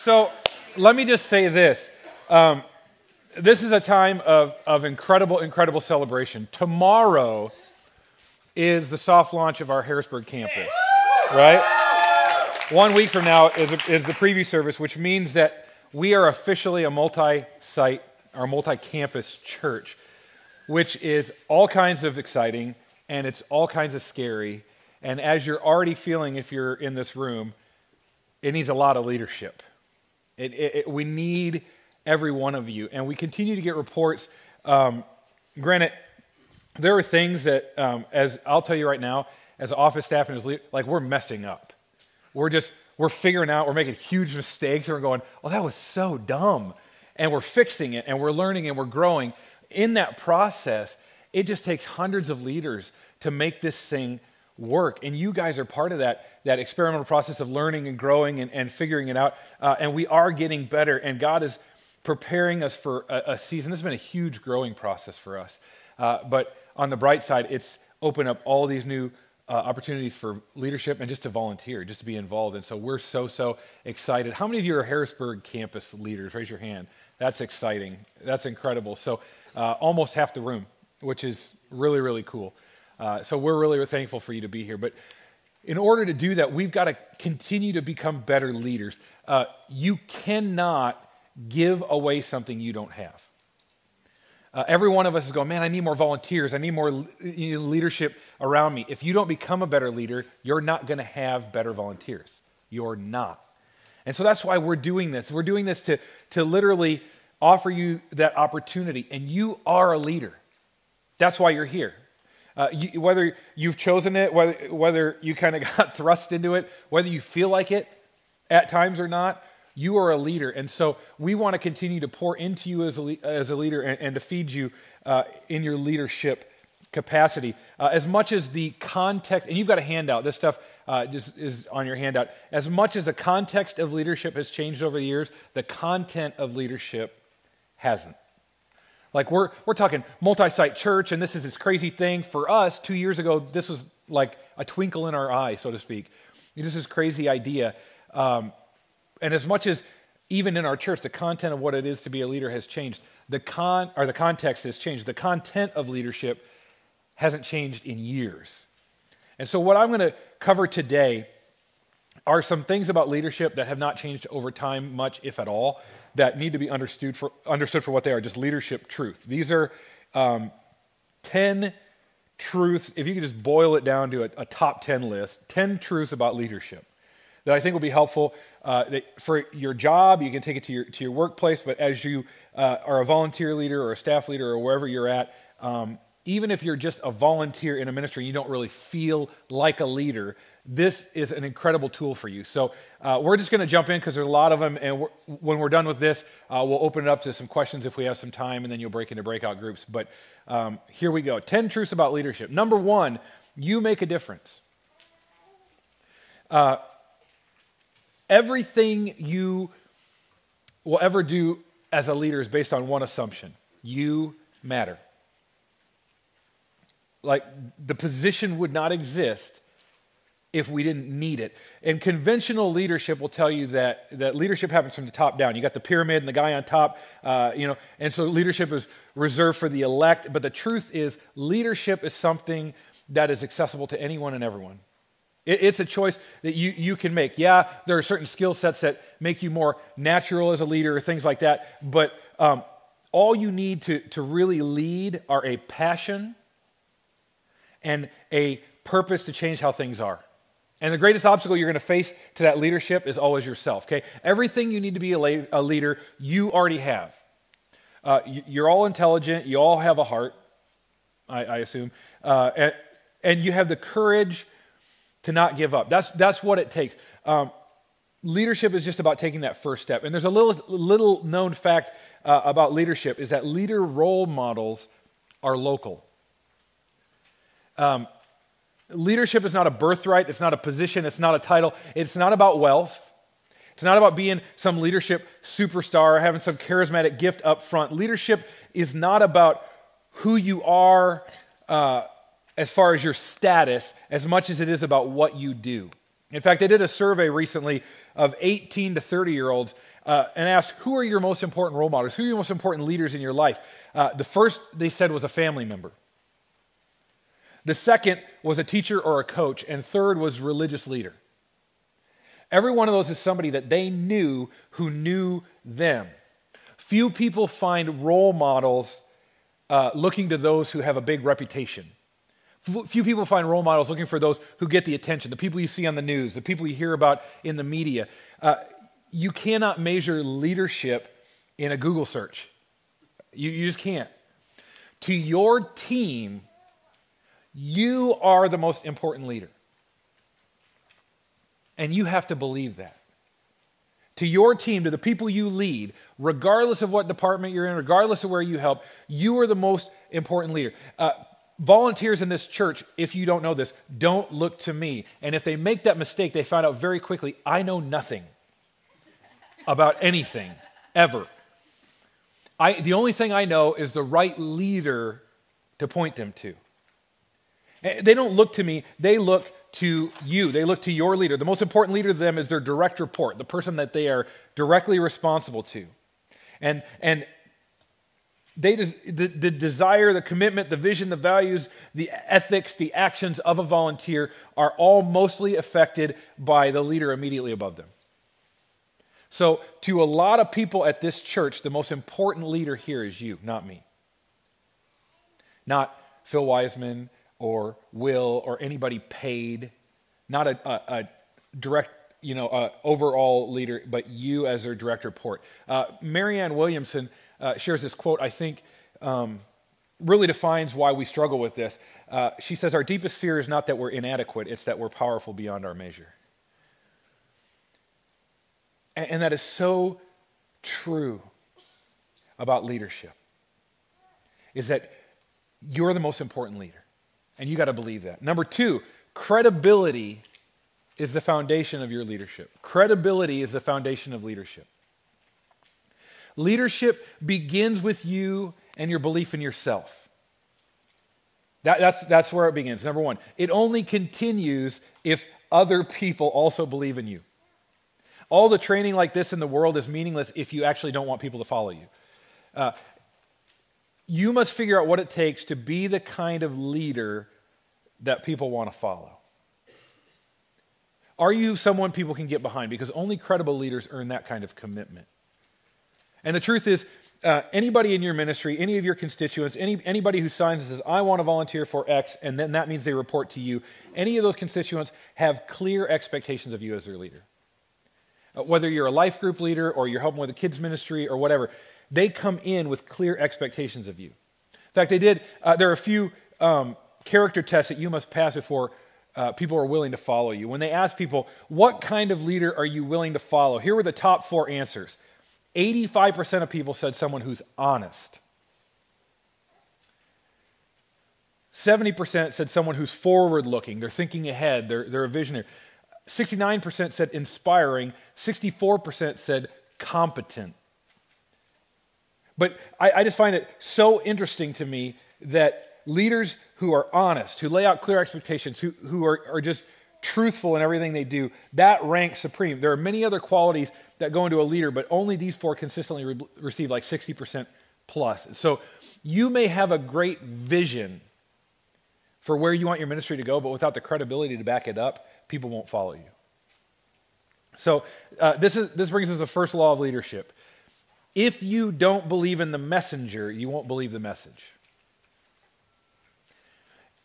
So let me just say this. This is a time of incredible celebration. Tomorrow is the soft launch of our Harrisburg campus, right? 1 week from now is the preview service, which means that we are officially a multi-site or multi-campus church, which is all kinds of exciting and it's all kinds of scary. And as you're already feeling, if you're in this room, it needs a lot of leadership. We need every one of you. And we continue to get reports. Granted, there are things that, as I'll tell you right now, as office staff and as leaders, like we're messing up. We're figuring out, we're making huge mistakes, and we're going, oh, that was so dumb. And we're fixing it, and we're learning, and we're growing. In that process, it just takes hundreds of leaders to make this thing work. And you guys are part of that experimental process of learning and growing and figuring it out. And we are getting better, and God is preparing us for a season. This has been a huge growing process for us. But on the bright side, it's opened up all these new opportunities for leadership and just to volunteer, just to be involved. And so we're so excited. How many of you are Harrisburg campus leaders? Raise your hand. That's exciting. That's incredible. So almost half the room, which is really cool. So we're really thankful for you to be here. But in order to do that, we've got to continue to become better leaders. You cannot give away something you don't have. Every one of us is going, man, I need more volunteers. I need more leadership around me. If you don't become a better leader, you're not going to have better volunteers. You're not. And so that's why we're doing this. We're doing this to literally offer you that opportunity. And you are a leader. That's why you're here. Whether you've chosen it, whether you kind of got thrust into it, whether you feel like it at times or not, you are a leader. And so we want to continue to pour into you as a leader and to feed you in your leadership capacity. As much as the context, and you've got a handout, this stuff just is on your handout. As much as the context of leadership has changed over the years, the content of leadership hasn't. Like we're talking multi-site church, and this is this crazy thing. For us, 2 years ago, this was like a twinkle in our eye, so to speak. This is crazy idea. And as much as even in our church, the content of what it is to be a leader has changed, the context has changed. The content of leadership hasn't changed in years. And so what I'm going to cover today are some things about leadership that have not changed over time much, if at all, that need to be understood for what they are, just leadership truth. These are 10 truths, if you could just boil it down to a top 10 list, 10 truths about leadership that I think will be helpful for your job. You can take it to your workplace, but as you are a volunteer leader or a staff leader or wherever you're at, even if you're just a volunteer in a ministry, you don't really feel like a leader, this is an incredible tool for you. So we're just going to jump in because there's a lot of them, and when we're done with this, we'll open it up to some questions if we have some time, and then you'll break into breakout groups. But here we go. 10 truths about leadership. Number 1, you make a difference. Everything you will ever do as a leader is based on one assumption. You matter. Like the position would not exist if we didn't need it. And conventional leadership will tell you that leadership happens from the top down. You got the pyramid and the guy on top, and so leadership is reserved for the elect. But the truth is, leadership is something that is accessible to anyone and everyone. It's a choice that you can make. Yeah, there are certain skill sets that make you more natural as a leader or things like that, but all you need to really lead are a passion and a purpose to change how things are. And the greatest obstacle you're going to face to that leadership is always yourself, okay? Everything you need to be a leader, you already have. You're all intelligent. You all have a heart, I assume. And you have the courage to not give up. That's what it takes. Leadership is just about taking that first step. And there's a little known fact about leadership is that leader role models are local. Leadership is not a birthright. It's not a position. It's not a title. It's not about wealth. It's not about being some leadership superstar or having some charismatic gift up front. Leadership is not about who you are as far as your status as much as it is about what you do. In fact, they did a survey recently of 18 to 30-year-olds and asked, who are your most important role models? Who are your most important leaders in your life? The first, they said, was a family member. The second was a teacher or a coach. And third was religious leader. Every one of those is somebody that they knew who knew them. Few people find role models looking to those who have a big reputation. Few people find role models looking for those who get the attention, the people you see on the news, the people you hear about in the media. You cannot measure leadership in a Google search. You just can't. To your team, you are the most important leader. And you have to believe that. To your team, to the people you lead, regardless of what department you're in, regardless of where you help, you are the most important leader. Volunteers in this church, if you don't know this, don't look to me. And if they make that mistake, they find out very quickly, I know nothing about anything, ever. The only thing I know is the right leader to point them to. They don't look to me, they look to you. They look to your leader. The most important leader to them is their direct report, the person that they are directly responsible to. And the desire, the commitment, the vision, the values, the ethics, the actions of a volunteer are all mostly affected by the leader immediately above them. So to a lot of people at this church, the most important leader here is you, not me. Not Phil Wiseman or Will or anybody paid, not a direct, overall leader, but you as their direct report. Marianne Williamson shares this quote, I think, really defines why we struggle with this. She says, our deepest fear is not that we're inadequate, it's that we're powerful beyond our measure. And that is so true about leadership, is that you're the most important leader. And you got to believe that. Number two, credibility is the foundation of your leadership. Credibility is the foundation of leadership. Leadership begins with you and your belief in yourself. That's where it begins. Number one, it only continues if other people also believe in you. All the training like this in the world is meaningless if you actually don't want people to follow you. You must figure out what it takes to be the kind of leader that people want to follow. Are you someone people can get behind? Because only credible leaders earn that kind of commitment. And the truth is, anybody in your ministry, any of your constituents, anybody who signs and says, I want to volunteer for X, and then that means they report to you, any of those constituents have clear expectations of you as their leader. Whether you're a life group leader or you're helping with a kids ministry or whatever, they come in with clear expectations of you. In fact, there are a few character tests that you must pass before people are willing to follow you. When they ask people, what kind of leader are you willing to follow? Here were the top 4 answers. 85% of people said someone who's honest. 70% said someone who's forward-looking. They're thinking ahead. They're a visionary. 69% said inspiring. 64% said competent. But I just find it so interesting to me that leaders who are honest, who lay out clear expectations, who are just truthful in everything they do, that ranks supreme. There are many other qualities that go into a leader, but only these 4 consistently receive like 60% plus. So you may have a great vision for where you want your ministry to go, but without the credibility to back it up, people won't follow you. So this brings us to the first law of leadership. If you don't believe in the messenger, you won't believe the message.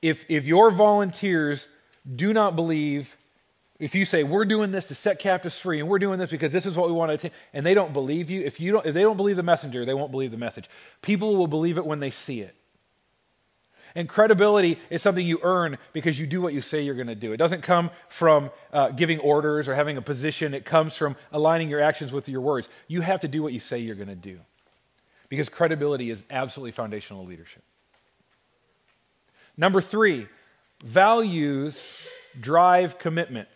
If your volunteers do not believe, if you say, we're doing this to set captives free, and we're doing this because this is what we want to attain, and they don't believe you, if they don't believe the messenger, they won't believe the message. People will believe it when they see it. And credibility is something you earn because you do what you say you're going to do. It doesn't come from giving orders or having a position. It comes from aligning your actions with your words. You have to do what you say you're going to do because credibility is absolutely foundational leadership. Number 3, values drive commitment.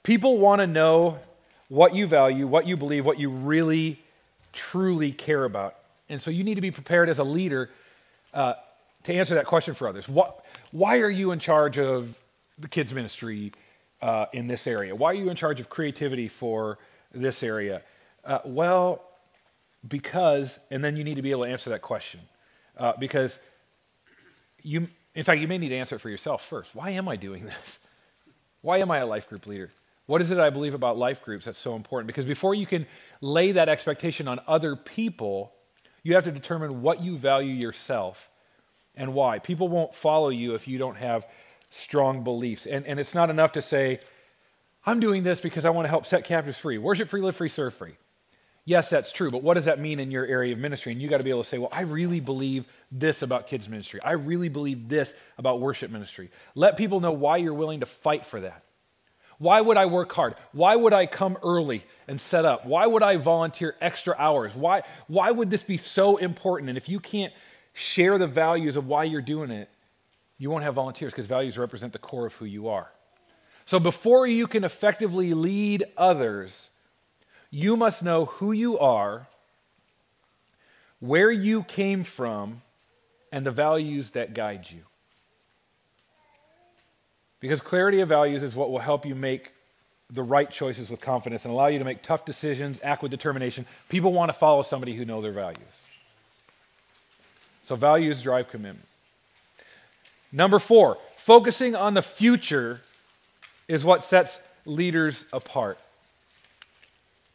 People want to know what you value, what you believe, what you really, truly care about. And so you need to be prepared as a leader to answer that question for others. Why are you in charge of the kids ministry? in this area? Why are you in charge of creativity for this area? Well, because, and then you need to be able to answer that question. Because in fact, you may need to answer it for yourself first. Why am I doing this? Why am I a life group leader? What is it I believe about life groups that's so important? Because before you can lay that expectation on other people, you have to determine what you value yourself and why. People won't follow you if you don't have strong beliefs. And it's not enough to say, I'm doing this because I want to help set captives free. Worship free, live free, serve free. Yes, that's true, but what does that mean in your area of ministry? And you got to be able to say, well, I really believe this about kids ministry. I really believe this about worship ministry. Let people know why you're willing to fight for that. Why would I work hard? Why would I come early and set up? Why would I volunteer extra hours? Why would this be so important? And if you can't share the values of why you're doing it, you won't have volunteers because values represent the core of who you are. So before you can effectively lead others, you must know who you are, where you came from, and the values that guide you. Because clarity of values is what will help you make the right choices with confidence and allow you to make tough decisions, act with determination. People want to follow somebody who knows their values. So values drive commitment. Number 4, focusing on the future is what sets leaders apart.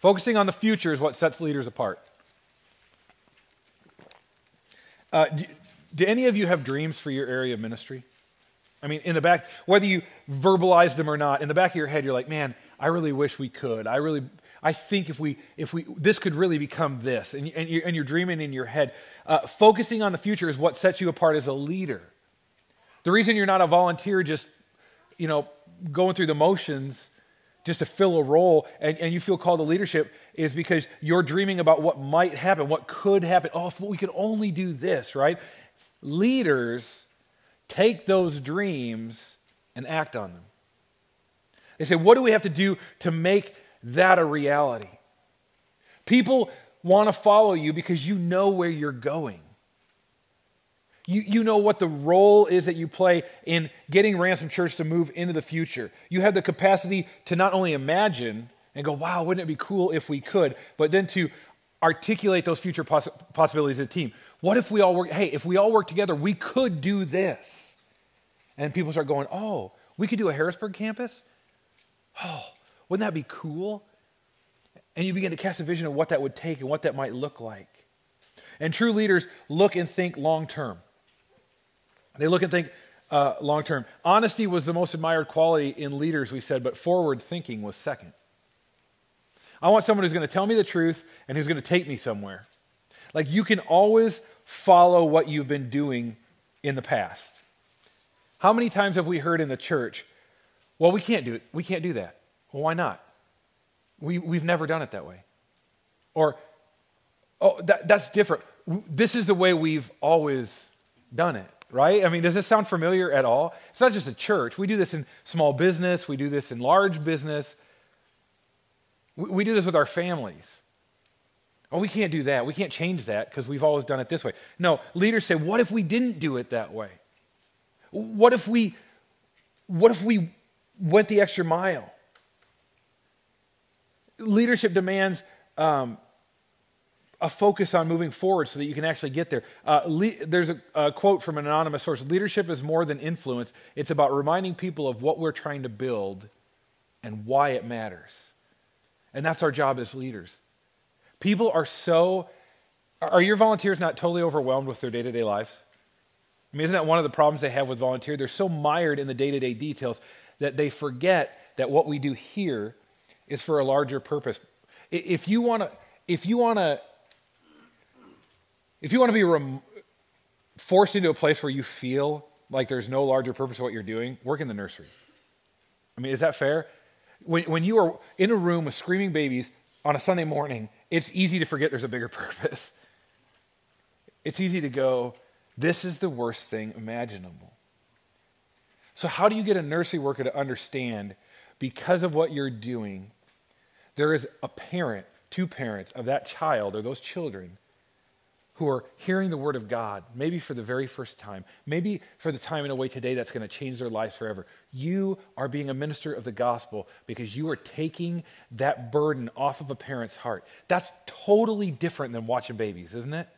Focusing on the future is what sets leaders apart. Do any of you have dreams for your area of ministry? I mean, in the back, whether you verbalize them or not, in the back of your head, you're like, man, I really wish we could. I think if we, this could really become this. And you're dreaming in your head. Focusing on the future is what sets you apart as a leader. The reason you're not a volunteer just, going through the motions just to fill a role and you feel called to leadership is because you're dreaming about what might happen, what could happen. Oh, if we could only do this, right? Leaders take those dreams and act on them. They say, what do we have to do to make that a reality? People want to follow you because you know where you're going. You know what the role is that you play in getting Ransom Church to move into the future. You have the capacity to not only imagine and go, wow, wouldn't it be cool if we could, but then to articulate those future possibilities as a team. What if we all work, if we all work together, we could do this. And people start going, oh, we could do a Harrisburg campus? Oh, wouldn't that be cool? And you begin to cast a vision of what that would take and what that might look like. And true leaders look and think long term. They look and think long term. Honesty was the most admired quality in leaders, we said, but forward thinking was second. I want someone who's going to tell me the truth and who's going to take me somewhere. Like you can always follow what you've been doing in the past. How many times have we heard in the church, well, we can't do it. We can't do that. Well, why not? We've never done it that way. Or, oh, that's different. This is the way we've always done it, right? I mean, does this sound familiar at all? It's not just a church. We do this in small business. We do this in large business. We do this with our families. Oh, we can't do that. We can't change that because we've always done it this way. No, leaders say, what if we didn't do it that way? What if we went the extra mile? Leadership demands a focus on moving forward so that you can actually get there. There's a quote from an anonymous source. Leadership is more than influence. It's about reminding people of what we're trying to build and why it matters. And that's our job as leaders. People are your volunteers not totally overwhelmed with their day-to-day lives? I mean, isn't that one of the problems they have with volunteer? They're so mired in the day-to-day details that they forget that what we do here is for a larger purpose. If you want to be forced into a place where you feel like there's no larger purpose of what you're doing, work in the nursery. I mean, is that fair? When you are in a room with screaming babies on a Sunday morning, it's easy to forget there's a bigger purpose. It's easy to go, this is the worst thing imaginable. So how do you get a nursery worker to understand, because of what you're doing, there is a parent, two parents of that child or those children who are hearing the word of God, maybe for the very first time, maybe for the time in a way today that's going to change their lives forever. You are being a minister of the gospel because you are taking that burden off of a parent's heart. That's totally different than watching babies, isn't it?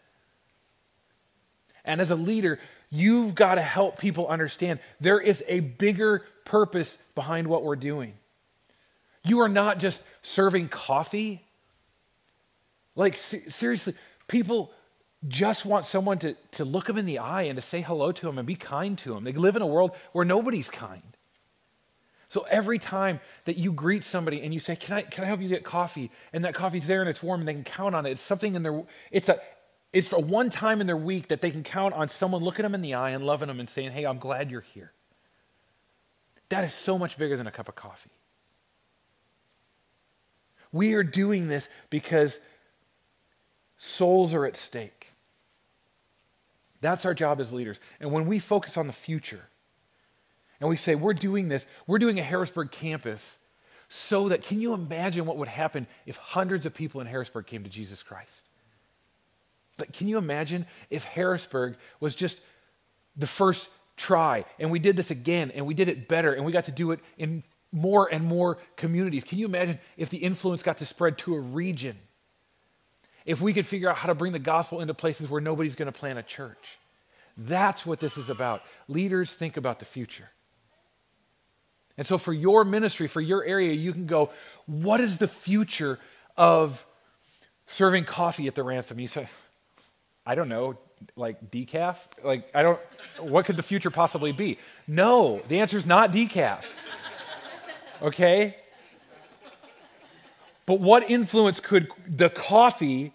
And as a leader, you've got to help people understand there is a bigger purpose behind what we're doing. You are not just serving coffee. Like, seriously, people just want someone to look them in the eye and to say hello to them and be kind to them. They live in a world where nobody's kind. So every time that you greet somebody and you say, can I help you get coffee? And that coffee's there and it's warm and they can count on it. It's something in their, it's for one time in their week that they can count on someone looking them in the eye and loving them and saying, hey, I'm glad you're here. That is so much bigger than a cup of coffee. We are doing this because souls are at stake. That's our job as leaders. And when we focus on the future and we say, we're doing this, we're doing a Harrisburg campus so that, can you imagine what would happen if hundreds of people in Harrisburg came to Jesus Christ? Like, can you imagine if Harrisburg was just the first try and we did this again and we did it better and we got to do it in more and more communities? Can you imagine if the influence got to spread to a region? If we could figure out how to bring the gospel into places where nobody's going to plant a church. That's what this is about. Leaders think about the future. And so for your ministry, for your area, you can go, what is the future of serving coffee at the Ransom? You say, I don't know, like decaf? What could the future possibly be? No, the answer is not decaf. Okay? But what influence could the coffee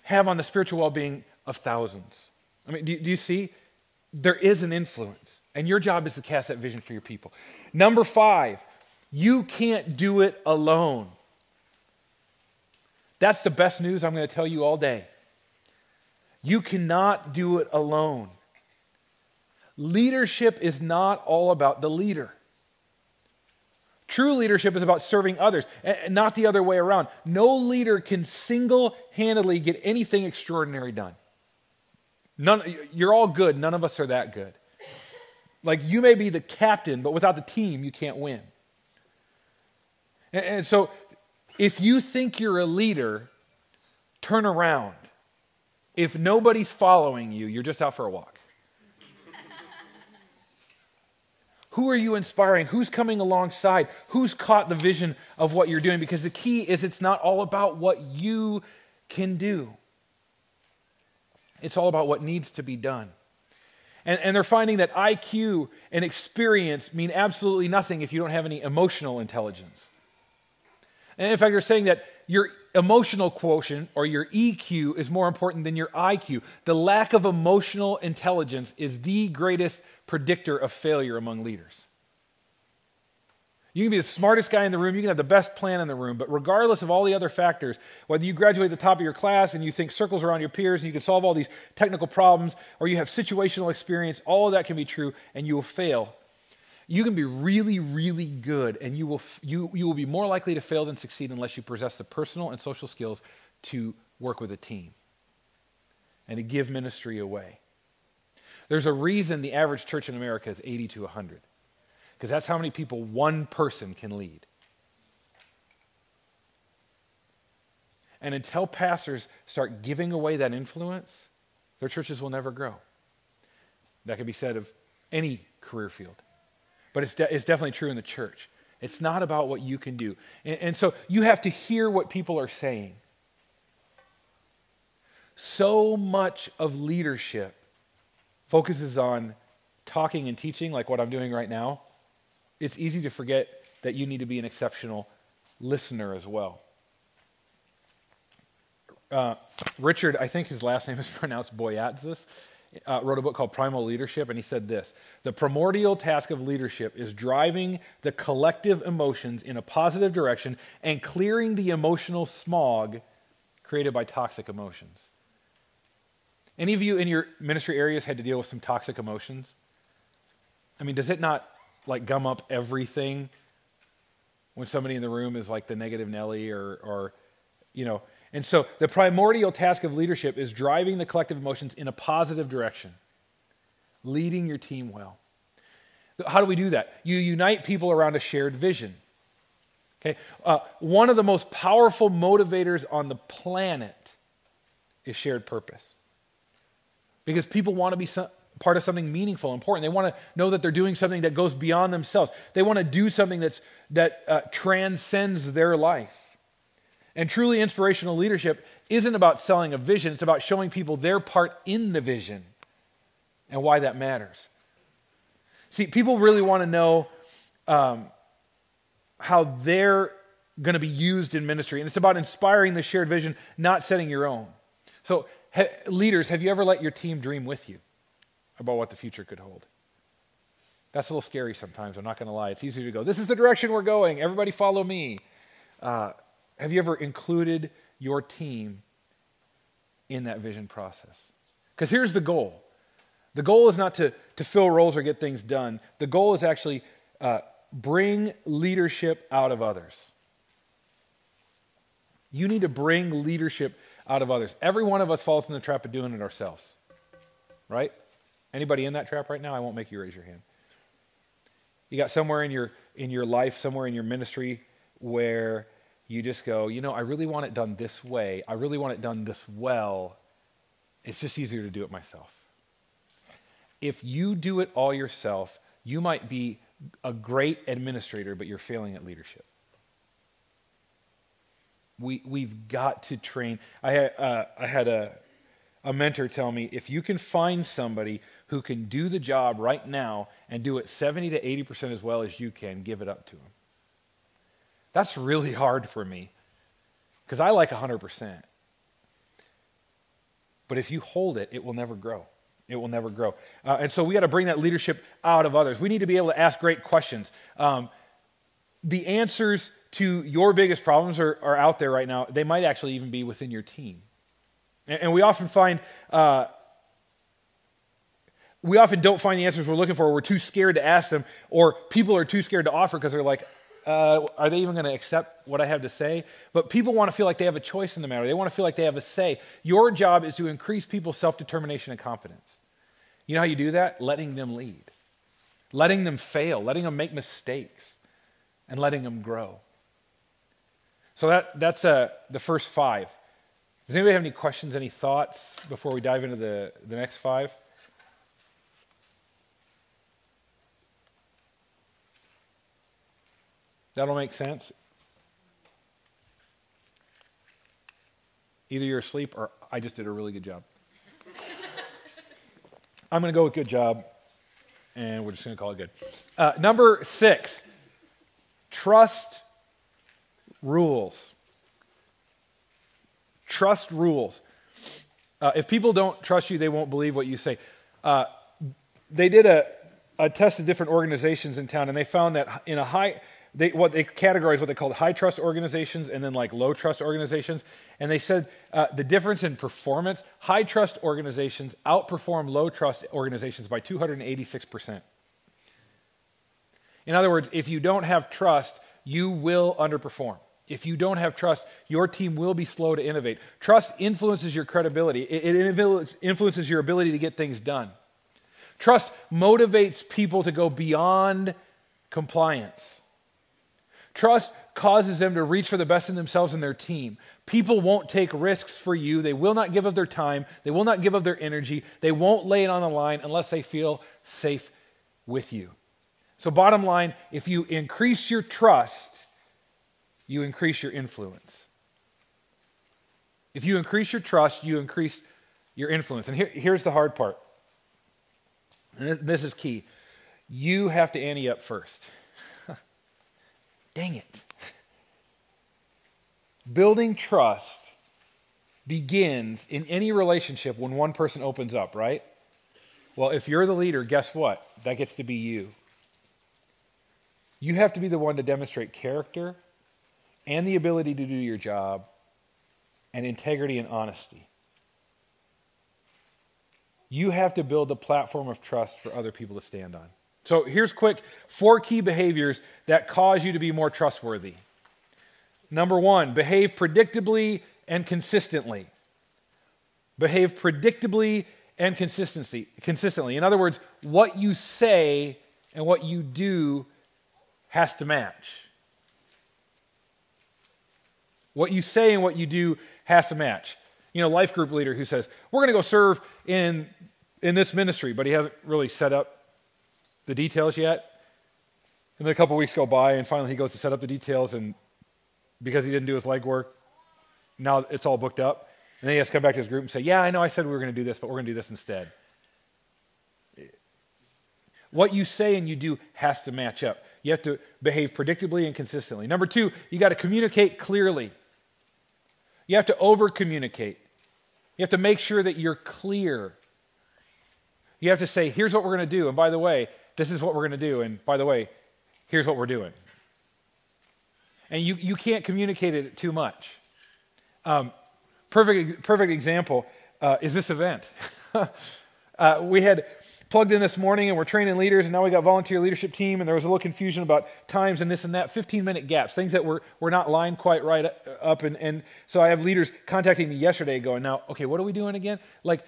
have on the spiritual well-being of thousands? I mean, do you see? There is an influence, and your job is to cast that vision for your people. Number 5, you can't do it alone. That's the best news I'm going to tell you all day. You cannot do it alone. Leadership is not all about the leader. True leadership is about serving others, and not the other way around. No leader can single-handedly get anything extraordinary done. You're all good. None of us are that good. Like, you may be the captain, but without the team, you can't win. And so, if you think you're a leader, turn around. If nobody's following you, you're just out for a walk. Who are you inspiring? Who's coming alongside? Who's caught the vision of what you're doing? Because the key is it's not all about what you can do. It's all about what needs to be done. And they're finding that IQ and experience mean absolutely nothing if you don't have any emotional intelligence. And in fact, they're saying that your emotional quotient or your EQ is more important than your IQ. The lack of emotional intelligence is the greatest predictor of failure among leaders. You can be the smartest guy in the room, you can have the best plan in the room, but regardless of all the other factors, whether you graduate at the top of your class and you think circles around your peers and you can solve all these technical problems, or you have situational experience, all of that can be true and you will fail. You can be really, really good and you will be more likely to fail than succeed unless you possess the personal and social skills to work with a team and to give ministry away. There's a reason the average church in America is 80 to 100, because that's how many people one person can lead. And until pastors start giving away that influence, their churches will never grow. That can be said of any career field. But it's definitely true in the church. It's not about what you can do. And so you have to hear what people are saying. So much of leadership focuses on talking and teaching, like what I'm doing right now. It's easy to forget that you need to be an exceptional listener as well. Richard, I think his last name is pronounced Boyatzis, wrote a book called Primal Leadership, and he said this: the primordial task of leadership is driving the collective emotions in a positive direction and clearing the emotional smog created by toxic emotions. Any of you in your ministry areas had to deal with some toxic emotions? I mean, does it not like gum up everything when somebody in the room is like the negative Nelly or you know, And so the primordial task of leadership is driving the collective emotions in a positive direction, leading your team well. How do we do that? You unite people around a shared vision. Okay? One of the most powerful motivators on the planet is shared purpose. Because people want to be part of something meaningful, important. They want to know that they're doing something that goes beyond themselves. They want to do something that transcends their life. And truly inspirational leadership isn't about selling a vision. It's about showing people their part in the vision and why that matters. See, people really want to know how they're going to be used in ministry. And it's about inspiring the shared vision, not setting your own. So leaders, have you ever let your team dream with you about what the future could hold? That's a little scary sometimes, I'm not going to lie. It's easier to go, this is the direction we're going, everybody follow me. Have you ever included your team in that vision process? Because here's the goal. The goal is not to fill roles or get things done. The goal is actually bring leadership out of others. You need to bring leadership out of others. Every one of us falls in the trap of doing it ourselves, right? Anybody in that trap right now? I won't make you raise your hand. You got somewhere in your life, somewhere in your ministry where you just go, I really want it done this way. I really want it done this well. It's just easier to do it myself. If you do it all yourself, you might be a great administrator, but you're failing at leadership. We've got to train. I had a mentor tell me, if you can find somebody who can do the job right now and do it 70 to 80% as well as you can, give it up to them. That's really hard for me because I like 100%. But if you hold it, it will never grow. It will never grow. And so we got to bring that leadership out of others. We need to be able to ask great questions. The answers to your biggest problems are out there right now. They might actually even be within your team. And we often find, we often don't find the answers we're looking for. We're too scared to ask them, or people are too scared to offer because they're like, are they even going to accept what I have to say? But people want to feel like they have a choice in the matter. They want to feel like they have a say. Your job is to increase people's self-determination and confidence. You know how you do that? Letting them lead. Letting them fail. Letting them make mistakes. And letting them grow. So that's the first 5. Does anybody have any questions, any thoughts before we dive into the next 5? That'll make sense? Either you're asleep or I just did a really good job. I'm going to go with good job, and we're just going to call it good. Number 6, trust rules. Trust rules. If people don't trust you, they won't believe what you say. They did a test of different organizations in town, and they found that in they categorized what they called high trust organizations and then like low trust organizations. And they said the difference in performance, high trust organizations outperform low trust organizations by 286%. In other words, if you don't have trust, you will underperform. If you don't have trust, your team will be slow to innovate. Trust influences your credibility. It influences your ability to get things done. Trust motivates people to go beyond compliance. Trust causes them to reach for the best in themselves and their team. People won't take risks for you. They will not give up their time. They will not give up their energy. They won't lay it on the line unless they feel safe with you. So bottom line, if you increase your trust, you increase your influence. If you increase your trust, you increase your influence. And here's the hard part. And this is key. You have to ante up first. Dang it. Building trust begins in any relationship when one person opens up, right? Well, if you're the leader, guess what? That gets to be you. You have to be the one to demonstrate character and the ability to do your job and integrity and honesty. You have to build a platform of trust for other people to stand on. So here's quick 4 key behaviors that cause you to be more trustworthy. Number 1, behave predictably and consistently. Behave predictably and consistently. In other words, what you say and what you do has to match. What you say and what you do has to match. You know, life group leader who says, we're going to go serve in this ministry, but he hasn't really set up the details yet. And then a couple weeks go by, and finally he goes to set up the details, and because he didn't do his legwork, now it's all booked up. And then he has to come back to his group and say, yeah, I know I said we were going to do this, but we're going to do this instead. What you say and you do has to match up. You have to behave predictably and consistently. Number 2, you got to communicate clearly. You have to over-communicate. You have to make sure that you're clear. You have to say, here's what we're going to do, and by the way, this is what we're going to do, and by the way, here's what we're doing. And you can't communicate it too much. Perfect example is this event. We had plugged in this morning, and we're training leaders, and now we got volunteer leadership team, and there was a little confusion about times and this and that, 15-minute gaps, things that were not lined quite right up. And so I have leaders contacting me yesterday going, now, okay, what are we doing again? Like,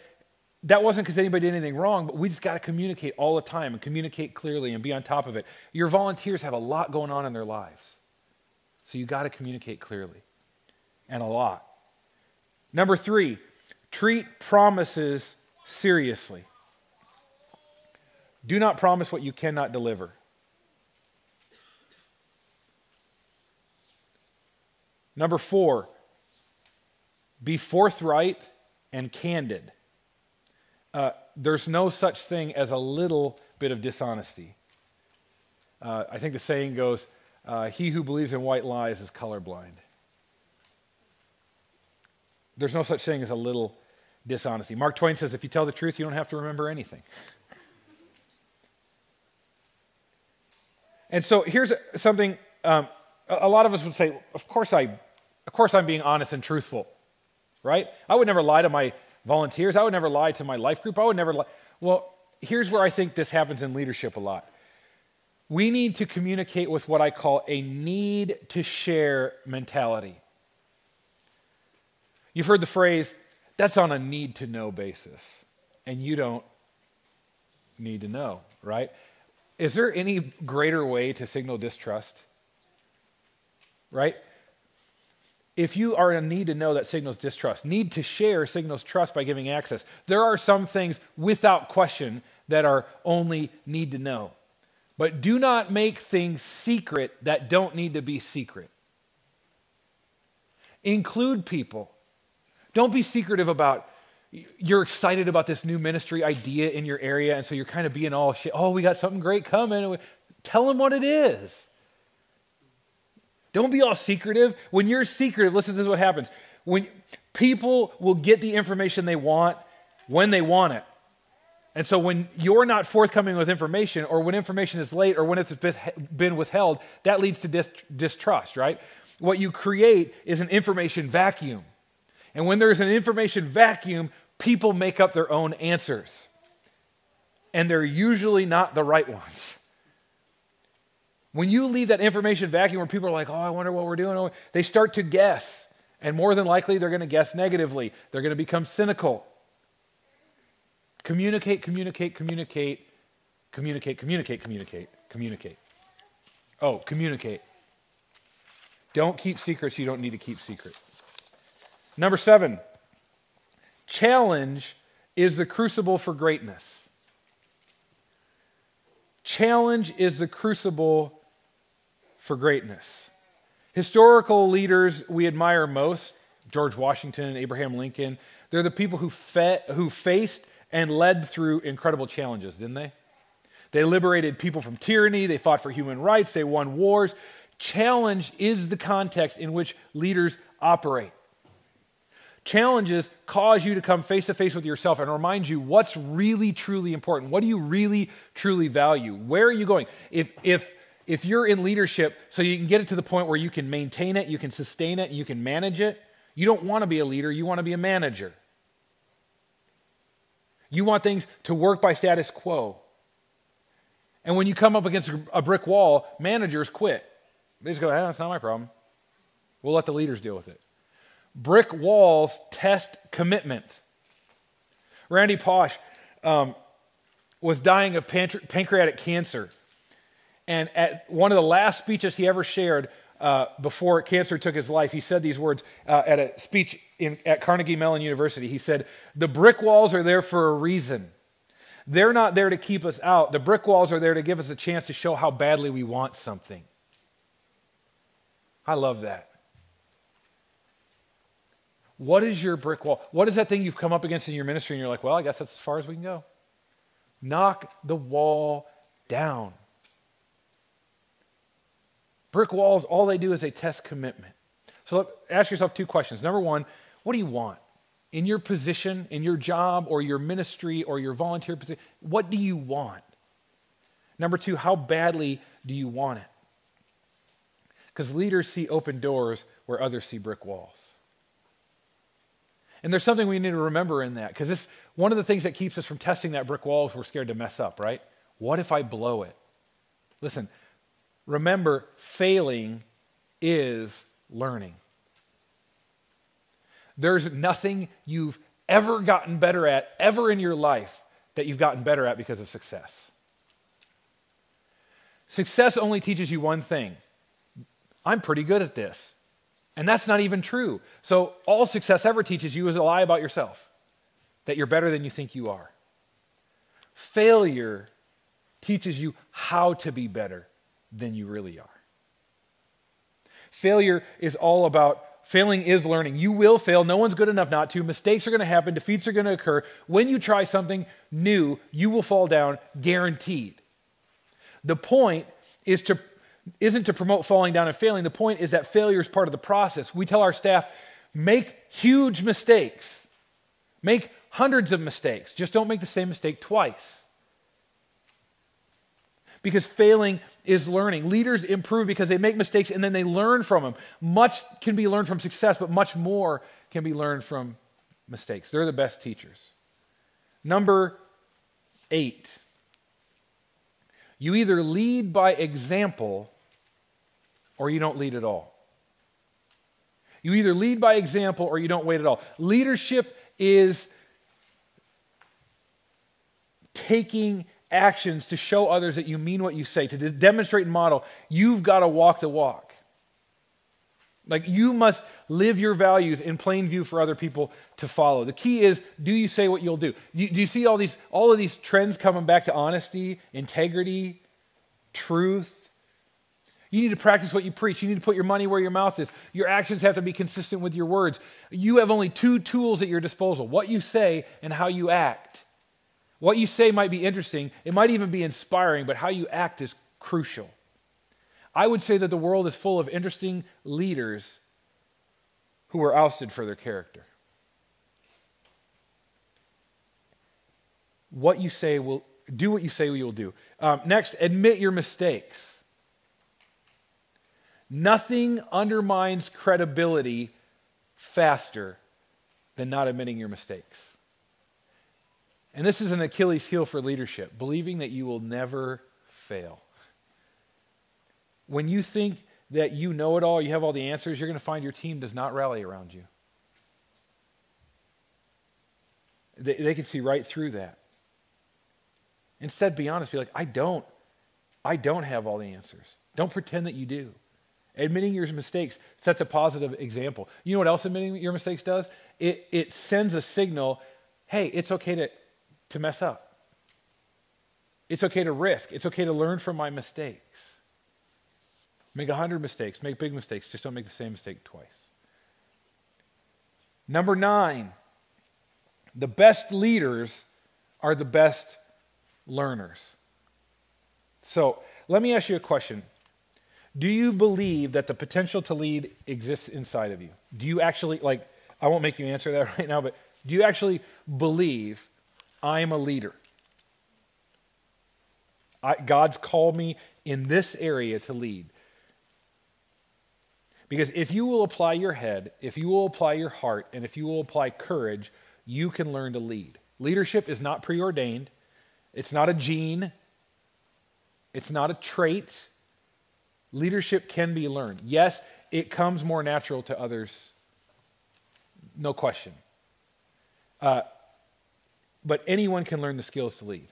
that wasn't because anybody did anything wrong, but we just got to communicate all the time and communicate clearly and be on top of it. Your volunteers have a lot going on in their lives, so you got to communicate clearly and a lot. Number 3, treat promises seriously. Do not promise what you cannot deliver. Number 4, be forthright and candid. There's no such thing as a little bit of dishonesty. I think the saying goes, he who believes in white lies is colorblind. There's no such thing as a little dishonesty. Mark Twain says, if you tell the truth, you don't have to remember anything. And so here's something, a lot of us would say, of course I'm being honest and truthful, right? I would never lie to my volunteers. I would never lie to my life group. I would never lie. Well, here's where I think this happens in leadership a lot. We need to communicate with what I call a need to share mentality. You've heard the phrase, that's on a need to know basis. And you don't need to know, right? Is there any greater way to signal distrust? Right? If you are in a need to know, that signals distrust. Need to share signals trust by giving access. There are some things without question that are only need to know. But do not make things secret that don't need to be secret. Include people. Don't be secretive about, you're excited about this new ministry idea in your area, and so you're kind of being all shit. Oh, we got something great coming. Tell them what it is. Don't be all secretive. When you're secretive, listen, this is what happens. When people will get the information they want when they want it. And so when you're not forthcoming with information, or when information is late, or when it's been withheld, that leads to distrust, right? What you create is an information vacuum. And when there's an information vacuum, people make up their own answers. And they're usually not the right ones. When you leave that information vacuum where people are like, oh, I wonder what we're doing, they start to guess. And more than likely, they're going to guess negatively. They're going to become cynical. Communicate, communicate, communicate, communicate, communicate, communicate, communicate. Oh, communicate. Don't keep secrets you don't need to keep secret. Number 7, challenge is the crucible for greatness. Challenge is the crucible for greatness. Historical leaders we admire most, George Washington, Abraham Lincoln, they're the people who faced and led through incredible challenges, didn't they? They liberated people from tyranny, they fought for human rights, they won wars. Challenge is the context in which leaders operate. Challenges cause you to come face to face with yourself and remind you what's really, truly important. What do you really, truly value? Where are you going? If you're in leadership so you can get it to the point where you can maintain it, you can sustain it, you can manage it, you don't want to be a leader, you want to be a manager. You want things to work by status quo. And when you come up against a brick wall, managers quit. They just go, that's not my problem. We'll let the leaders deal with it. Brick walls test commitment. Randy Pausch was dying of pancreatic cancer. And at one of the last speeches he ever shared before cancer took his life, he said these words at a speech at Carnegie Mellon University. He said, "The brick walls are there for a reason. They're not there to keep us out. The brick walls are there to give us a chance to show how badly we want something." I love that. What is your brick wall? What is that thing you've come up against in your ministry and you're like, well, I guess that's as far as we can go? Knock the wall down. Brick walls, all they do is they test commitment. So ask yourself two questions. Number one, what do you want? In your position, in your job, or your ministry, or your volunteer position, what do you want? Number two, how badly do you want it? Because leaders see open doors where others see brick walls. And there's something we need to remember in that, because this one of the things that keeps us from testing that brick wall is we're scared to mess up, right? What if I blow it? Listen, remember, failing is learning. There's nothing you've ever gotten better at, ever in your life, that you've gotten better at because of success. Success only teaches you one thing. I'm pretty good at this. And that's not even true. So all success ever teaches you is a lie about yourself, that you're better than you think you are. Failure teaches you how to be better than you really are. Failing is learning. You will fail. No one's good enough not to. Mistakes are going to happen. Defeats are going to occur. When you try something new, you will fall down, guaranteed. The point isn't to promote falling down and failing. The point is that failure is part of the process. We tell our staff, make huge mistakes. Make hundreds of mistakes. Just don't make the same mistake twice. Because failing is learning. Leaders improve because they make mistakes and then they learn from them. Much can be learned from success, but much more can be learned from mistakes. They're the best teachers. Number 8. You either lead by example or you don't lead at all. You either lead by example or you don't wait at all. Leadership is taking actions to show others that you mean what you say, to demonstrate and model. You've got to walk the walk. Like, you must live your values in plain view for other people to follow. The key is, do you say what you'll do? Do you see all of these trends coming back to honesty, integrity, truth? You need to practice what you preach. You need to put your money where your mouth is. Your actions have to be consistent with your words. You have only 2 tools at your disposal: what you say and how you act. What you say might be interesting. It might even be inspiring, but how you act is crucial. I would say that the world is full of interesting leaders who were ousted for their character. What you say will do what you say you'll do. Next, admit your mistakes. Nothing undermines credibility faster than not admitting your mistakes. And this is an Achilles heel for leadership, believing that you will never fail. When you think that you know it all, you have all the answers, you're going to find your team does not rally around you. They can see right through that. Instead, be honest. Be like, I don't have all the answers. Don't pretend that you do. Admitting your mistakes sets a positive example. You know what else admitting your mistakes does? It sends a signal, hey, it's okay to mess up. It's okay to risk. It's okay to learn from my mistakes. Make 100 mistakes. Make big mistakes. Just don't make the same mistake twice. Number 9, the best leaders are the best learners. So let me ask you a question. Do you believe that the potential to lead exists inside of you? Do you actually, I won't make you answer that right now, but do you actually believe I am a leader? God's called me in this area to lead. Because if you will apply your head, if you will apply your heart, and if you will apply courage, you can learn to lead. Leadership is not preordained. It's not a gene. It's not a trait. Leadership can be learned. Yes, it comes more natural to others no question. But anyone can learn the skills to lead.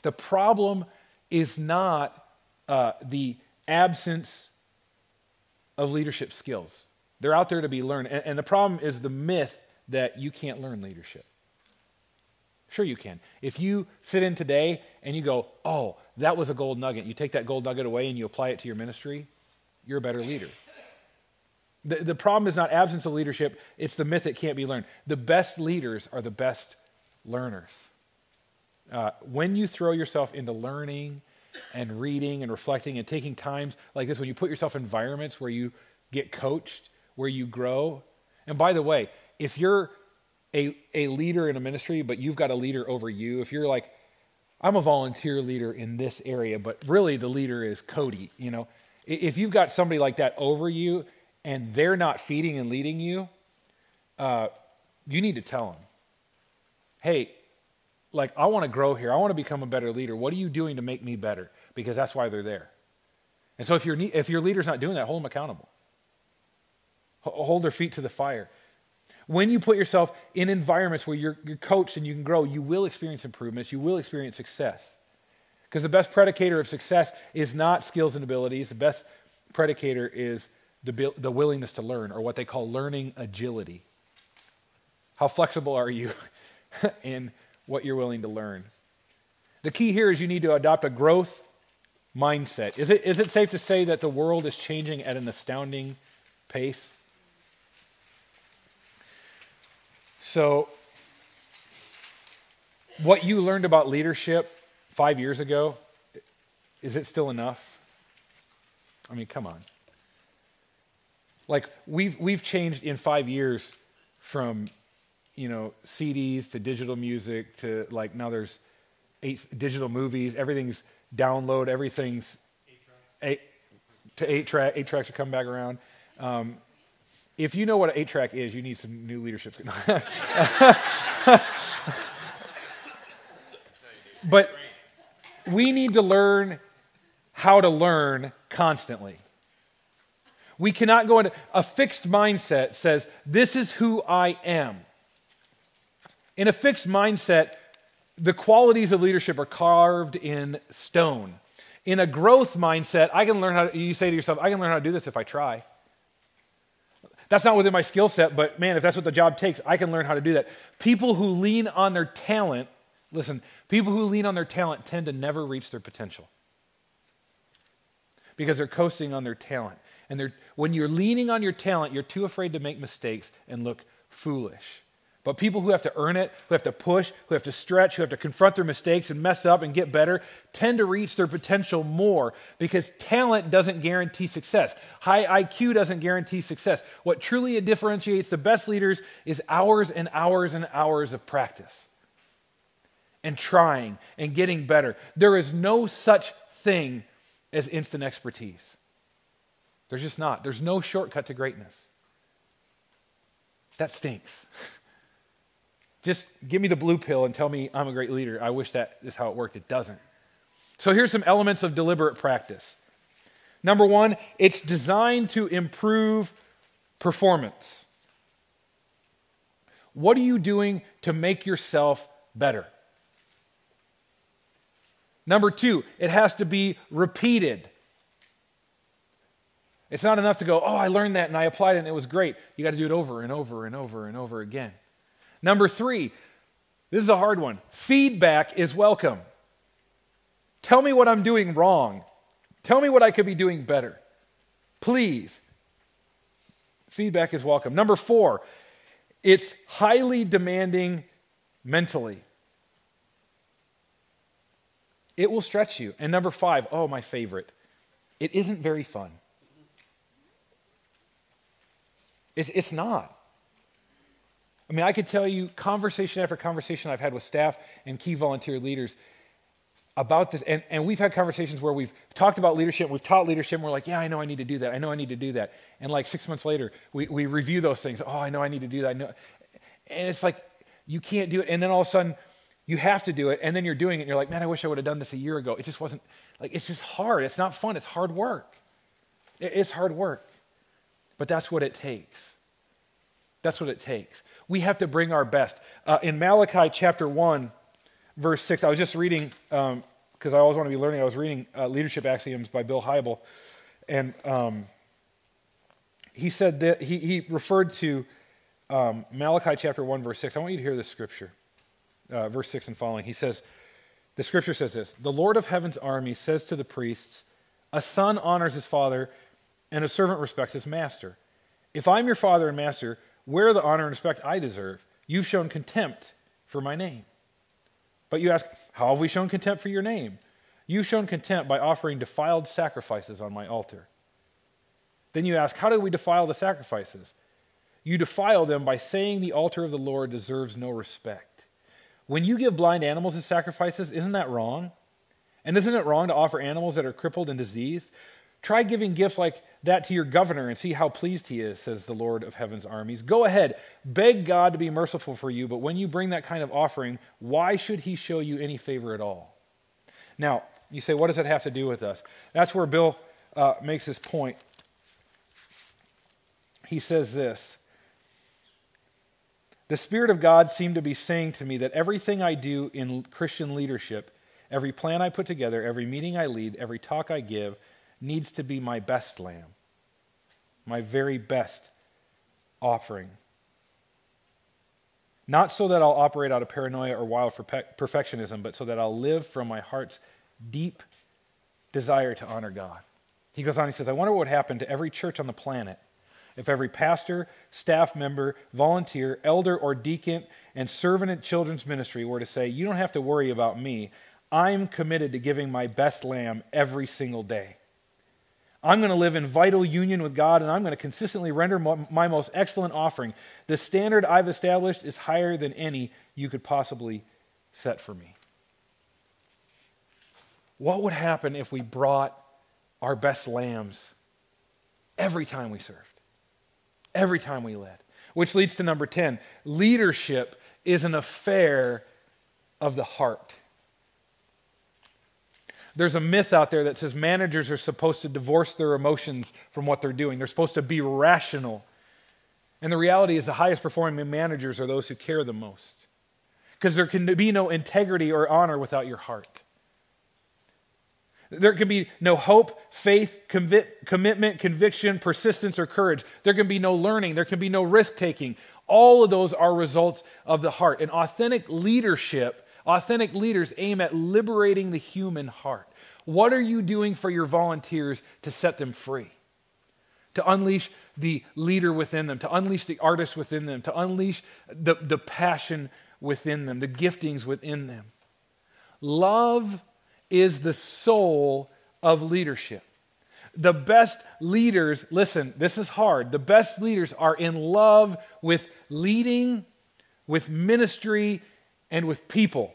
The problem is not the absence of leadership skills. They're out there to be learned. And the problem is the myth that you can't learn leadership. Sure you can. If you sit in today and you go, oh, that was a gold nugget, you take that gold nugget away and you apply it to your ministry, you're a better leader. The problem is not absence of leadership, it's the myth that can't be learned. The best leaders are the best learners. When you throw yourself into learning and reading and reflecting and taking times like this, when you put yourself in environments where you get coached, where you grow, and by the way, if you're a leader in a ministry, but you've got a leader over you, if you're like, I'm a volunteer leader in this area, but really the leader is Cody, you know, if you've got somebody like that over you and they're not feeding and leading you, you need to tell them, hey, like, I want to grow here. I want to become a better leader. What are you doing to make me better? Because that's why they're there. And so if your leader's not doing that, hold them accountable. Hold their feet to the fire. When you put yourself in environments where you're coached and you can grow, you will experience improvements. You will experience success. Because the best predicator of success is not skills and abilities. The best predicator is the willingness to learn, or what they call learning agility. How flexible are you in what you're willing to learn? The key here is you need to adopt a growth mindset. Is it safe to say that the world is changing at an astounding pace? So, what you learned about leadership 5 years ago, is it still enough? I mean, come on. Like, we've changed in 5 years from, you know, CDs to digital music to, like, now there's 8 digital movies. Everything's download. Everything's 8-track. 8-tracks are coming back around. If you know what an 8-track is, you need some new leadership. But we need to learn how to learn constantly. We cannot go into a fixed mindset says, this is who I am. In a fixed mindset, the qualities of leadership are carved in stone. In a growth mindset, I can learn how to, you say to yourself, I can learn how to do this if I try. That's not within my skill set, but man, if that's what the job takes, I can learn how to do that. People who lean on their talent, listen, people who lean on their talent tend to never reach their potential because they're coasting on their talent. And when you're leaning on your talent, you're too afraid to make mistakes and look foolish. But people who have to earn it, who have to push, who have to stretch, who have to confront their mistakes and mess up and get better, tend to reach their potential more because talent doesn't guarantee success. High IQ doesn't guarantee success. What truly differentiates the best leaders is hours and hours and hours of practice and trying and getting better. There is no such thing as instant expertise. There's just not. There's no shortcut to greatness. That stinks. Just give me the blue pill and tell me I'm a great leader. I wish that is how it worked. It doesn't. So here's some elements of deliberate practice. Number one, it's designed to improve performance. What are you doing to make yourself better? Number two, it has to be repeated. It's not enough to go, oh, I learned that and I applied it and it was great. You got to do it over and over and over and over again. Number three, this is a hard one. Feedback is welcome. Tell me what I'm doing wrong. Tell me what I could be doing better. Please. Feedback is welcome. Number four, it's highly demanding mentally. It will stretch you. And number five, oh, my favorite, it isn't very fun. It's not. I mean, I could tell you conversation after conversation I've had with staff and key volunteer leaders about this. And we've had conversations where we've talked about leadership, we've taught leadership, and we're like, yeah, I know I need to do that. I know I need to do that. And like 6 months later, we review those things. Oh, I know I need to do that. I know. And it's like, you can't do it. And then all of a sudden, you have to do it. And then you're doing it. And you're like, man, I wish I would have done this a year ago. It just wasn't, like, it's just hard. It's not fun. It's hard work. It's hard work. But that's what it takes. That's what it takes. We have to bring our best. In Malachi chapter 1, verse 6, I was just reading, because I always want to be learning, I was reading Leadership Axioms by Bill Hybel, and he said that, he referred to Malachi chapter 1, verse 6. I want you to hear this scripture, verse 6 and following. He says, the scripture says this, "The Lord of heaven's army says to the priests, a son honors his father, and a servant respects his master. If I'm your father and master, wear the honor and respect I deserve. You've shown contempt for my name." But you ask, how have we shown contempt for your name? You've shown contempt by offering defiled sacrifices on my altar. Then you ask, how did we defile the sacrifices? You defile them by saying the altar of the Lord deserves no respect. When you give blind animals as sacrifices, isn't that wrong? And isn't it wrong to offer animals that are crippled and diseased? Try giving gifts like that to your governor and see how pleased he is, says the Lord of heaven's armies. Go ahead, beg God to be merciful for you, but when you bring that kind of offering, why should he show you any favor at all? Now, you say, what does that have to do with us? That's where Bill makes his point. He says this, "The Spirit of God seemed to be saying to me that everything I do in Christian leadership, every plan I put together, every meeting I lead, every talk I give, needs to be my best lamb, my very best offering. Not so that I'll operate out of paranoia or wild perfectionism, but so that I'll live from my heart's deep desire to honor God." He goes on, he says, "I wonder what would happen to every church on the planet if every pastor, staff member, volunteer, elder, or deacon, and servant at children's ministry were to say, you don't have to worry about me. I'm committed to giving my best lamb every single day. I'm going to live in vital union with God, and I'm going to consistently render my most excellent offering. The standard I've established is higher than any you could possibly set for me." What would happen if we brought our best lambs every time we served? Every time we led. Which leads to number 10. Leadership is an affair of the heart. There's a myth out there that says managers are supposed to divorce their emotions from what they're doing. They're supposed to be rational. And the reality is the highest performing managers are those who care the most. Because there can be no integrity or honor without your heart. There can be no hope, faith, commitment, conviction, persistence, or courage. There can be no learning. There can be no risk-taking. All of those are results of the heart. And authentic leadership, authentic leaders aim at liberating the human heart. What are you doing for your volunteers to set them free? To unleash the leader within them, to unleash the artist within them, to unleash the passion within them, the giftings within them. Love is the soul of leadership. The best leaders, listen, this is hard. The best leaders are in love with leading, with ministry, and with people.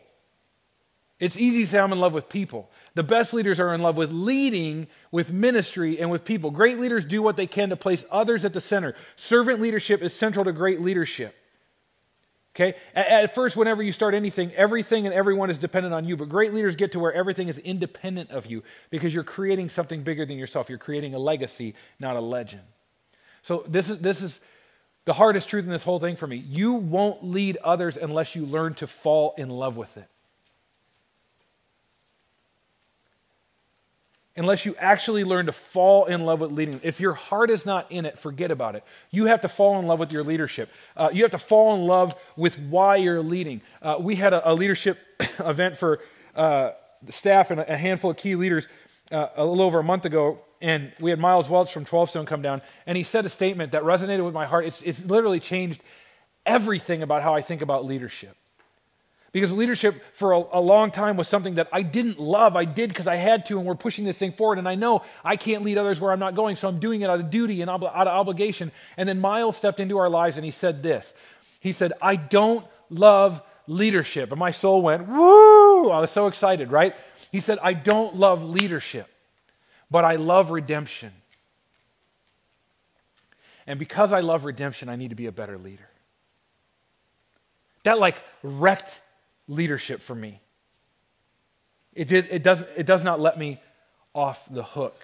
It's easy to say I'm in love with people. The best leaders are in love with leading, with ministry, and with people. Great leaders do what they can to place others at the center. Servant leadership is central to great leadership. Okay? At first, whenever you start anything, everything and everyone is dependent on you. But great leaders get to where everything is independent of you because you're creating something bigger than yourself. You're creating a legacy, not a legend. So this is the hardest truth in this whole thing for me. You won't lead others unless you learn to fall in love with it. Unless you actually learn to fall in love with leading. If your heart is not in it, forget about it. You have to fall in love with your leadership. You have to fall in love with why you're leading. We had a leadership event for staff and a handful of key leaders a little over a month ago, and we had Miles Welch from 12 Stone come down, and he said a statement that resonated with my heart. It's literally changed everything about how I think about leadership. Because leadership for a long time was something that I didn't love. I did because I had to, and we're pushing this thing forward. And I know I can't lead others where I'm not going, so I'm doing it out of duty and out of obligation. And then Miles stepped into our lives and he said this. He said, I don't love leadership. And my soul went, woo! I was so excited, right? He said, I don't love leadership, but I love redemption. And because I love redemption, I need to be a better leader. That wrecked leadership for me. It does not let me off the hook.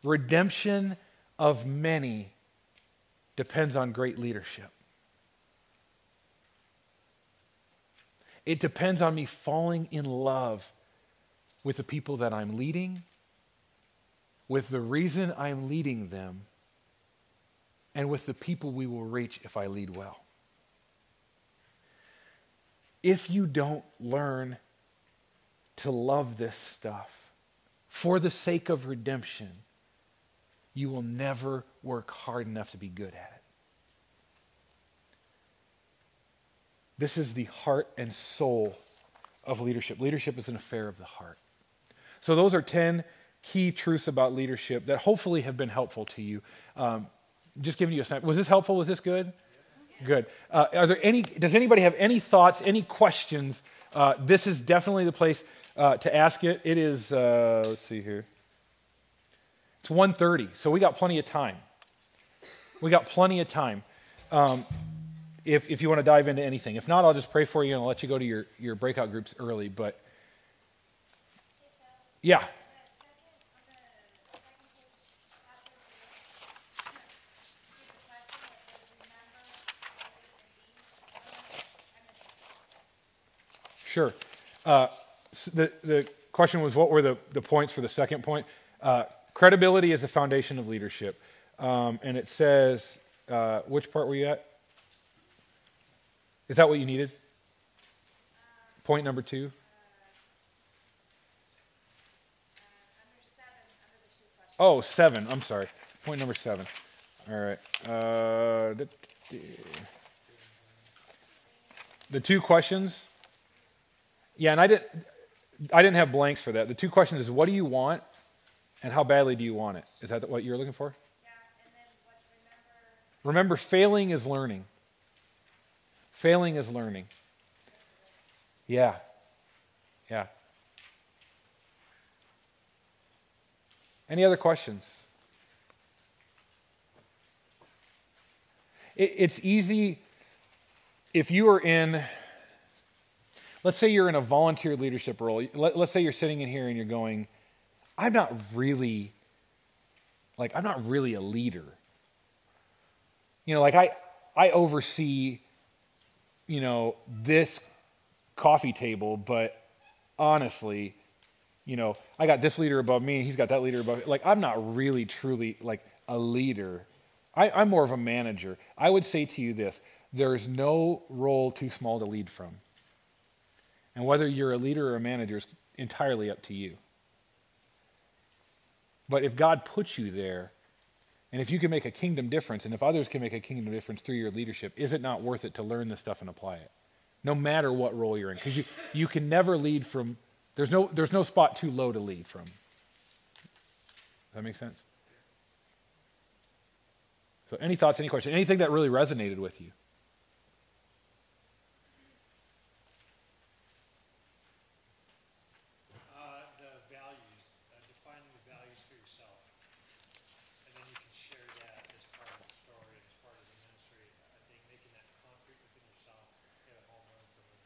Redemption of many depends on great leadership. It depends on me falling in love with the people that I'm leading, with the reason I'm leading them, and with the people we will reach if I lead well. If you don't learn to love this stuff for the sake of redemption, you will never work hard enough to be good at it. This is the heart and soul of leadership. Leadership is an affair of the heart. So those are 10 key truths about leadership that hopefully have been helpful to you. Just giving you a snap. Was this helpful? Was this good? Yes. Good. Does anybody have any thoughts, any questions? This is definitely the place to ask it. It is, let's see here. It's 1:30, so we got plenty of time. If you want to dive into anything. If not, I'll just pray for you and I'll let you go to your breakout groups early. But yeah. Sure. The question was, what were the points for the second point? Credibility is the foundation of leadership. And it says, which part were you at? Is that what you needed? Point number 2? Under 7, under the 2 questions. Oh, 7. I'm sorry. Point number 7. All right. The 2 questions. Yeah, and I didn't have blanks for that. The 2 questions is, what do you want, and how badly do you want it? Is that what you're looking for? Yeah, and then what's remember? Remember, failing is learning. Failing is learning. Yeah. Yeah. Any other questions? It's easy if you are in, let's say you're in a volunteer leadership role. Let's say you're sitting in here and you're going, I'm not really a leader. You know, like I oversee, you know, this coffee table, but honestly, you know, I got this leader above me and he's got that leader above me. Like, I'm not really truly like a leader. I'm more of a manager. I would say to you this, there's no role too small to lead from. And whether you're a leader or a manager is entirely up to you. But if God puts you there, and if you can make a kingdom difference, and if others can make a kingdom difference through your leadership, is it not worth it to learn this stuff and apply it? No matter what role you're in. Because you can never lead from, there's no spot too low to lead from. Does that make sense? So any thoughts, any questions, anything that really resonated with you? The values, defining the values for yourself. And then you can share that as part of the story, as part of the ministry. I think making that concrete within yourself, hit a home run for me.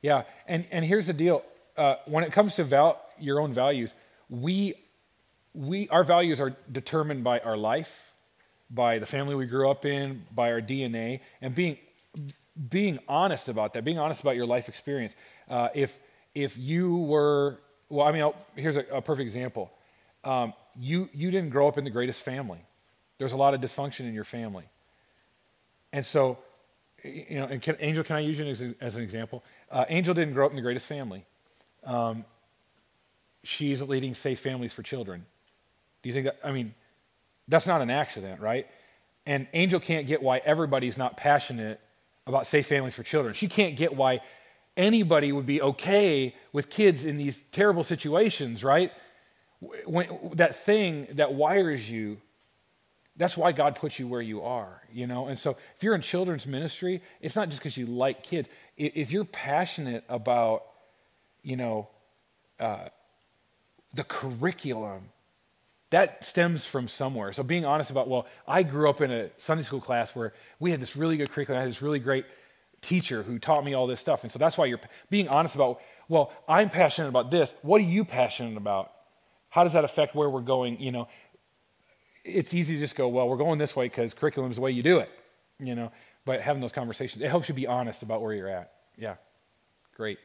Yeah, and here's the deal. When it comes to your own values, our values are determined by our life, by the family we grew up in, by our DNA, and being honest about that, being honest about your life experience. If you were, well, I mean, here's a perfect example. You didn't grow up in the greatest family. There's a lot of dysfunction in your family. And so, you know, and Angel, can I use you as an example? Angel didn't grow up in the greatest family. She's leading Safe Families for Children. Do you think that, I mean, that's not an accident, right? And Angel can't get why everybody's not passionate about Safe Families for Children. She can't get why anybody would be okay with kids in these terrible situations, right? When that thing that wires you, that's why God puts you where you are, you know? And so if you're in children's ministry, it's not just because you like kids. If you're passionate about, you know, the curriculum, that stems from somewhere. So being honest about, well, I grew up in a Sunday school class where we had this really good curriculum. I had this really great teacher who taught me all this stuff. And so that's why you're being honest about, well, I'm passionate about this. What are you passionate about? How does that affect where we're going? You know, it's easy to just go, well, we're going this way because curriculum is the way you do it, you know. But having those conversations, it helps you be honest about where you're at. Yeah. Great.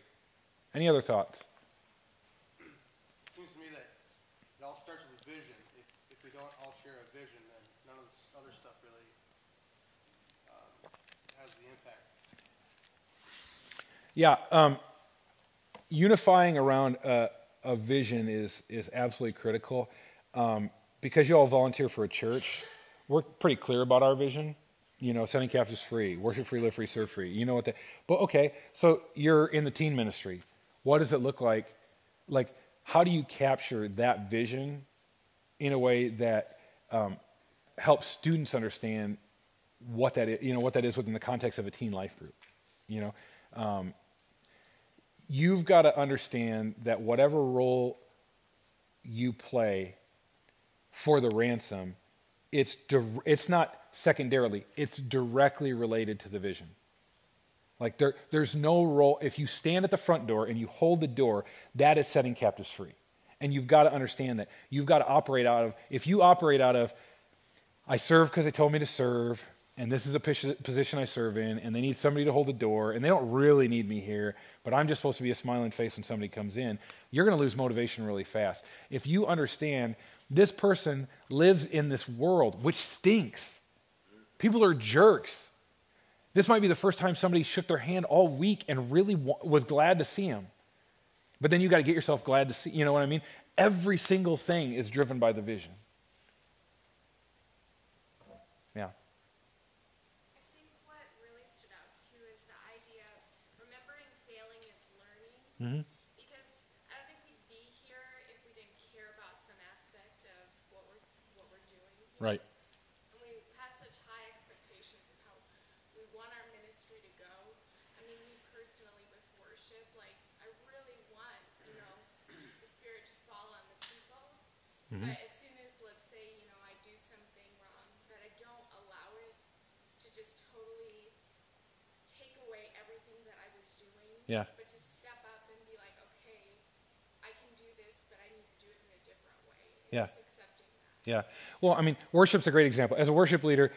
Any other thoughts? It seems to me that it all starts with a vision. If we don't all share a vision, then none of this other stuff really has the impact. Yeah, unifying around a vision is absolutely critical. Because you all volunteer for a church, we're pretty clear about our vision. You know, setting captives free, worship free, live free, serve free. You know what that, but okay, so you're in the teen ministry. What does it look like? Like, how do you capture that vision in a way that helps students understand what that is, what that is within the context of a teen life group? You know, you've got to understand that whatever role you play for the ransom, it's not secondarily, it's directly related to the vision. Like there's no role, if you stand at the front door and you hold the door, that is setting captives free. And you've got to understand that. You've got to operate out of, if you operate out of, I serve because they told me to serve, and this is a position I serve in, and they need somebody to hold the door, and they don't really need me here, but I'm just supposed to be a smiling face when somebody comes in, you're going to lose motivation really fast. If you understand this person lives in this world, which stinks. People are jerks. This might be the first time somebody shook their hand all week and really was glad to see him. But then you got to get yourself glad to see, you know what I mean? Every single thing is driven by the vision. Yeah. I think what really stood out too is the idea of remembering failing is learning. Mm-hmm. Because I don't think we'd be here if we didn't care about some aspect of what we're doing. Right. And we have such high expectations of how we want our ministry to go. I mean, me personally with worship, like I really want, the Spirit to fall on the people. Mm-hmm. But as soon as, let's say, I do something wrong, that I don't allow it to just totally take away everything that I was doing. Yeah. But to step up and be like, okay, I can do this, but I need to do it in a different way. And Yeah. just accepting that. Yeah. Well, I mean, worship's a great example. As a worship leader,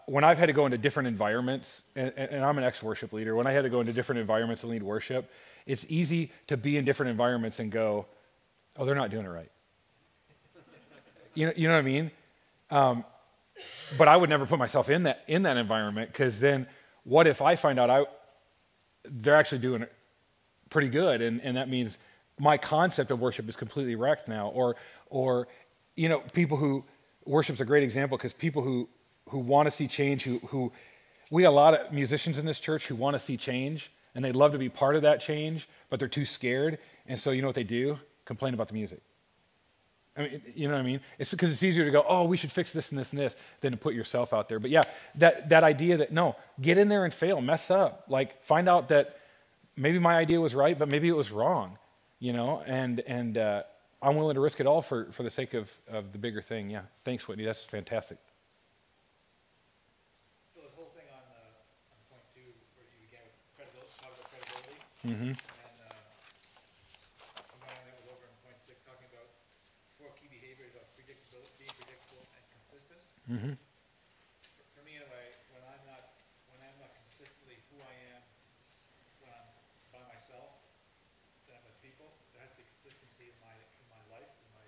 when I've had to go into different environments, and I'm an ex-worship leader, when I had to go into different environments and lead worship, it's easy to be in different environments and go, oh, they're not doing it right. You know what I mean? But I would never put myself in that environment, because then what if I find out they're actually doing it pretty good, and that means my concept of worship is completely wrecked now. Or people who, worship's a great example, because people who want to see change, who we got a lot of musicians in this church who want to see change, and they'd love to be part of that change, but they're too scared, and so you know what they do? Complain about the music. I mean, you know what I mean? It's because it's easier to go, oh, we should fix this and this and this, than to put yourself out there. But yeah, that idea that, no, get in there and fail, mess up. Like, find out that maybe my idea was right, but maybe it was wrong, and I'm willing to risk it all for the sake of the bigger thing. Yeah, thanks, Whitney. That's fantastic. So this whole thing on point 2, where you began with credibility, talk about credibility, Mm-hmm. and combining that with over in point 6, talking about 4 key behaviors of predictability, being predictable and consistent. Mm-hmm. For me, anyway, when I'm not consistently who I am when I'm by myself, then I'm with people, there has to be consistency in my life, in my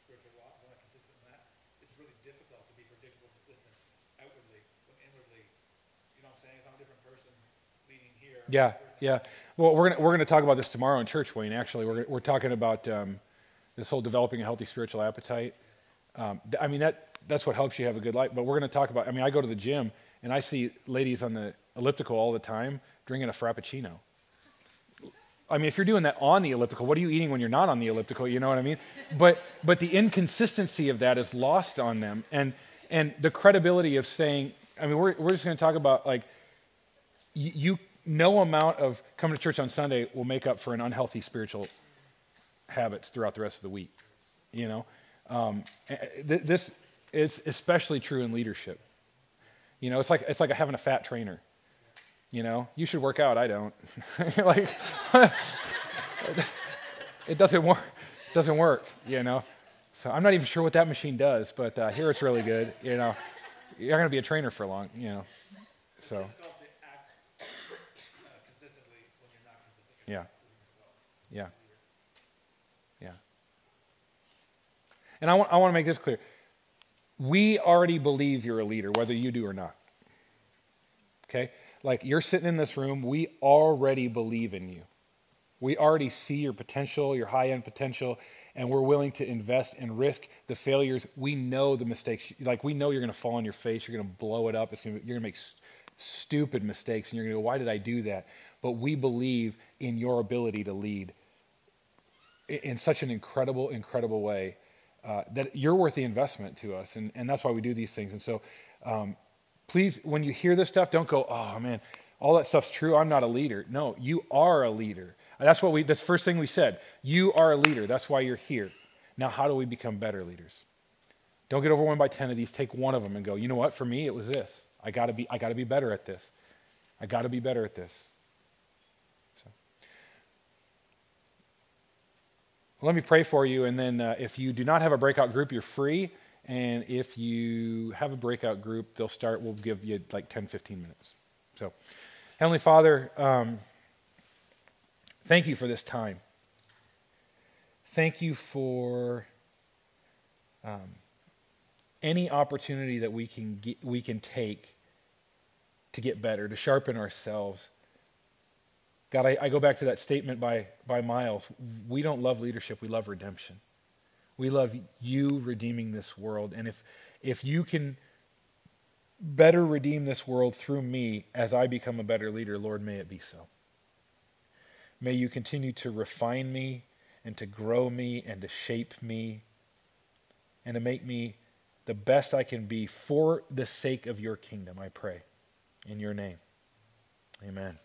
spiritual walk. When I'm consistent in that, it's really difficult to be predictable, consistent outwardly, but inwardly, you know what I'm saying? If I'm a different person leading here. Yeah, yeah. Well, we're gonna talk about this tomorrow in church, Wayne. Actually, we're talking about this whole developing a healthy spiritual appetite. I mean, that's what helps you have a good life. But we're going to talk about, I mean, I go to the gym, and I see ladies on the elliptical all the time drinking a Frappuccino. I mean, if you're doing that on the elliptical, what are you eating when you're not on the elliptical? You know what I mean? But the inconsistency of that is lost on them. And the credibility of saying, I mean, we're just going to talk about, like, no amount of coming to church on Sunday will make up for an unhealthy spiritual habits throughout the rest of the week. This is especially true in leadership. It's like having a fat trainer. You should work out. I don't. Like, it doesn't work. Doesn't work. So I'm not even sure what that machine does, but I hear it's really good. You're not going to be a trainer for long. So. It's difficult to act consistently when you're not consistent Yeah. Yeah. Yeah. And I want to make this clear. We already believe you're a leader, whether you do or not. Okay? Like, you're sitting in this room, we already believe in you. We already see your potential, your high-end potential, and we're willing to invest and risk the failures. We know the mistakes. Like, we know you're going to fall on your face. You're going to blow it up. You're going to make stupid mistakes, and you're going to go, why did I do that? But we believe in your ability to lead in such an incredible, incredible way that you're worth the investment to us, and that's why we do these things. And so please, when you hear this stuff, don't go, oh, man, all that stuff's true. I'm not a leader. No, you are a leader. That's the first thing we said. You are a leader. That's why you're here. Now, how do we become better leaders? Don't get overwhelmed by 10 of these. Take one of them and go, you know what? For me, it was this. I got to be better at this. I got to be better at this. So, let me pray for you, and then if you do not have a breakout group, you're free. And if you have a breakout group, we'll give you like 10, 15 minutes. So, Heavenly Father, thank you for this time. Thank you for any opportunity that we can take to get better, to sharpen ourselves. God, I go back to that statement by Miles. We don't love leadership, we love redemption. We love you redeeming this world. And if you can better redeem this world through me as I become a better leader, Lord, may it be so. May you continue to refine me and to grow me and to shape me and to make me the best I can be for the sake of your kingdom, I pray. In your name, amen.